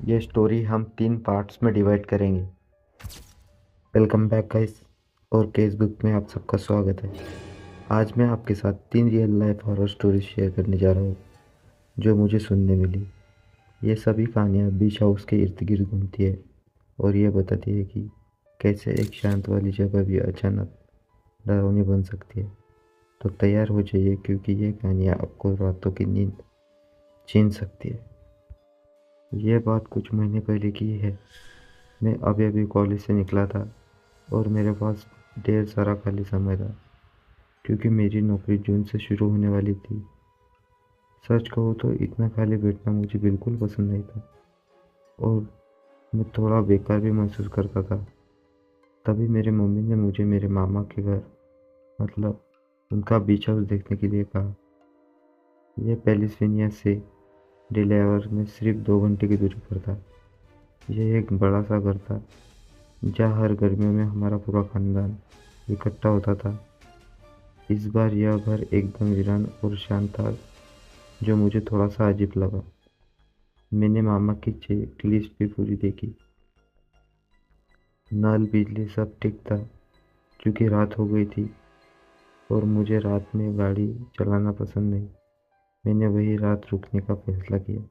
ये स्टोरी हम 3 पार्ट्स में डिवाइड करेंगे। वेलकम बैक गाइस, और केस बुक में आप सबका स्वागत है। आज मैं आपके साथ 3 real life horror story share करने जा रहा हूँ जो मुझे सुनने मिली। ये सभी कहानियाँ बीच हाउस के इर्द गिर्द घूमती है और ये बताती है कि कैसे एक शांत वाली जगह भी अचानक डरावनी बन सकती है। तो तैयार हो जाइए, क्योंकि ये कहानियाँ आपको रातों की नींद छीन सकती है। ये बात कुछ महीने पहले की है। मैं अभी अभी कॉलेज से निकला था और मेरे पास ढेर सारा खाली समय था, क्योंकि मेरी नौकरी जून से शुरू होने वाली थी। सच कहूँ तो इतना खाली बैठना मुझे बिल्कुल पसंद नहीं था और मैं थोड़ा बेकार भी महसूस करता था। तभी मेरी मम्मी ने मुझे मेरे मामा के घर, मतलब उनका बीच हाउस देखने के लिए कहा। यह पेलिस्वेनिया से डिलेवर में सिर्फ 2 घंटे की दूरी पर था। यह एक बड़ा सा घर था जहाँ हर गर्मियों में हमारा पूरा खानदान इकट्ठा होता था। इस बार यह घर एकदम वीरान और शांत था, जो मुझे थोड़ा सा अजीब लगा। मैंने मामा की चेक लिस्ट भी पूरी देखी। नल, बिजली सब ठीक था, क्योंकि रात हो गई थी और मुझे रात में गाड़ी चलाना पसंद नहीं। मैंने वही रात रुकने का फैसला किया।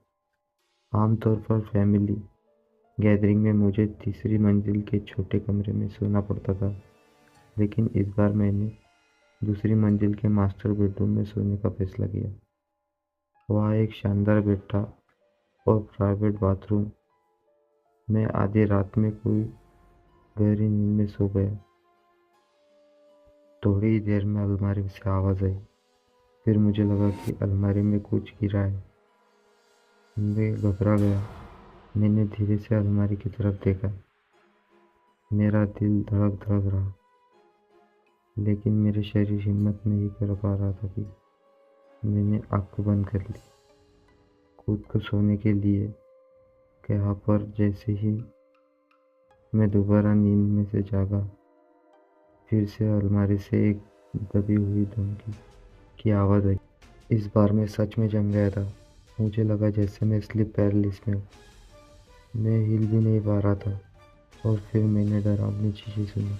आमतौर पर फैमिली गैदरिंग में मुझे तीसरी मंजिल के छोटे कमरे में सोना पड़ता था, लेकिन इस बार मैंने दूसरी मंजिल के मास्टर बेडरूम में सोने का फैसला किया। वहाँ एक शानदार बेड था और प्राइवेट बाथरूम। मैं आधी रात में कोई गहरी नींद में सो गया। थोड़ी ही देर में अलमारी से आवाज़ आई। फिर मुझे लगा कि अलमारी में कुछ गिरा है। मैं घबरा गया। मैंने धीरे से अलमारी की तरफ देखा। मेरा दिल धड़क धड़क रहा, लेकिन मेरे शरीर हिम्मत नहीं कर पा रहा था कि मैंने आंखें बंद कर ली, खुद को सोने के लिए कहा। पर जैसे ही मैं दोबारा नींद में से जागा, फिर से अलमारी से एक दबी हुई धमकी की आवाज़ आई। इस बार मैं सच में जम गया था। मुझे लगा जैसे मैं स्लीप पैरालिसिस में हूँ। मैं हिल भी नहीं पा रहा था और फिर मैंने डरावनी चीज़ें सुनी।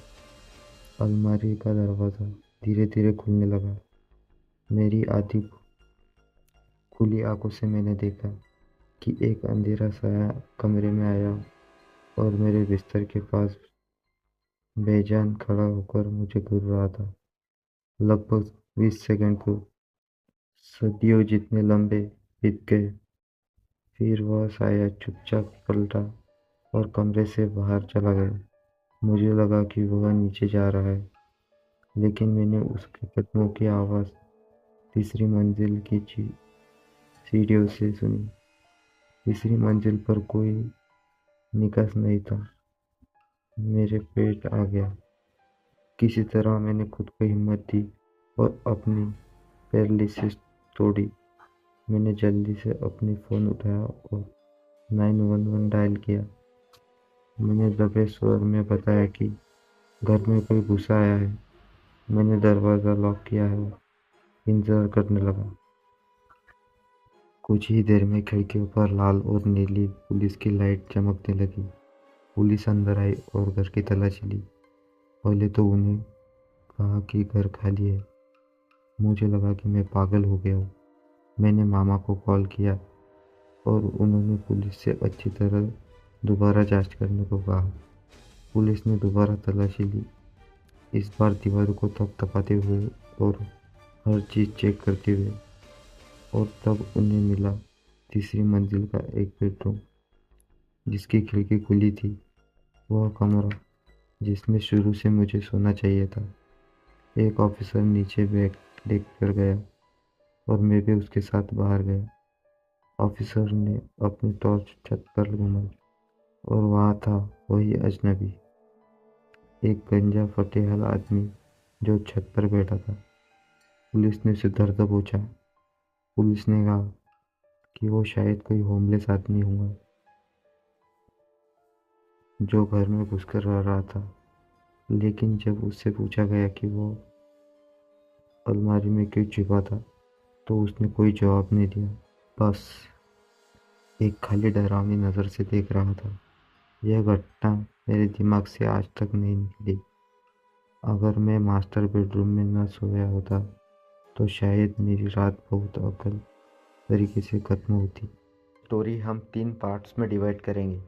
अलमारी का दरवाज़ा धीरे धीरे खुलने लगा। मेरी आधी खुली आंखों से मैंने देखा कि एक अंधेरा साया कमरे में आया और मेरे बिस्तर के पास बेजान खड़ा होकर मुझे घूर रहा था। लगभग 20 सेकंड को सदियों जितने लंबे बीत गए। फिर वह साया चुपचाप पलटा और कमरे से बाहर चला गया। मुझे लगा कि वह नीचे जा रहा है, लेकिन मैंने उसके कदमों की आवाज़ तीसरी मंजिल की सीढ़ियों से सुनी। तीसरी मंजिल पर कोई निकास नहीं था। मेरे पेट आ गया। किसी तरह मैंने खुद को हिम्मत दी और अपनी पैरालिसिस तोड़ी। मैंने जल्दी से अपनी फ़ोन उठाया और 911 डायल किया। मैंने दबे स्वर में बताया कि घर में कोई घुसा आया है। मैंने दरवाज़ा लॉक किया है और इंतज़ार करने लगा। कुछ ही देर में खिड़कियों पर लाल और नीली पुलिस की लाइट चमकने लगी। पुलिस अंदर आई और घर की तलाशी ली। पहले तो उन्हें कहा कि घर खाली है। मुझे लगा कि मैं पागल हो गया हूँ। मैंने मामा को कॉल किया और उन्होंने पुलिस से अच्छी तरह दोबारा जांच करने को कहा। पुलिस ने दोबारा तलाशी ली, इस बार दीवारों को थपथपाते हुए और हर चीज़ चेक करते हुए। और तब उन्हें मिला तीसरी मंजिल का एक बेडरूम, जिसकी खिड़की खुली थी। वह कमरा जिसमें शुरू से मुझे सोना चाहिए था। एक ऑफिसर नीचे बैग देख कर गया और मैं भी उसके साथ बाहर गया। ऑफिसर ने अपनी टॉर्च छत पर घुमाई और वहाँ था वही अजनबी, एक गंजा फटेहाल आदमी जो छत पर बैठा था। पुलिस ने उसे धर दबोचा पूछा। पुलिस ने कहा कि वो शायद कोई होमलेस आदमी होगा जो घर में घुसकर रह रहा था। लेकिन जब उससे पूछा गया कि वो अलमारी में क्यों छिपा था, तो उसने कोई जवाब नहीं दिया। बस एक खाली डरावनी नज़र से देख रहा था। यह घटना मेरे दिमाग से आज तक नहीं निकली। अगर मैं मास्टर बेडरूम में न सोया होता तो शायद मेरी रात बहुत अकल तरीके से खत्म होती। स्टोरी हम 3 पार्ट्स में डिवाइड करेंगे।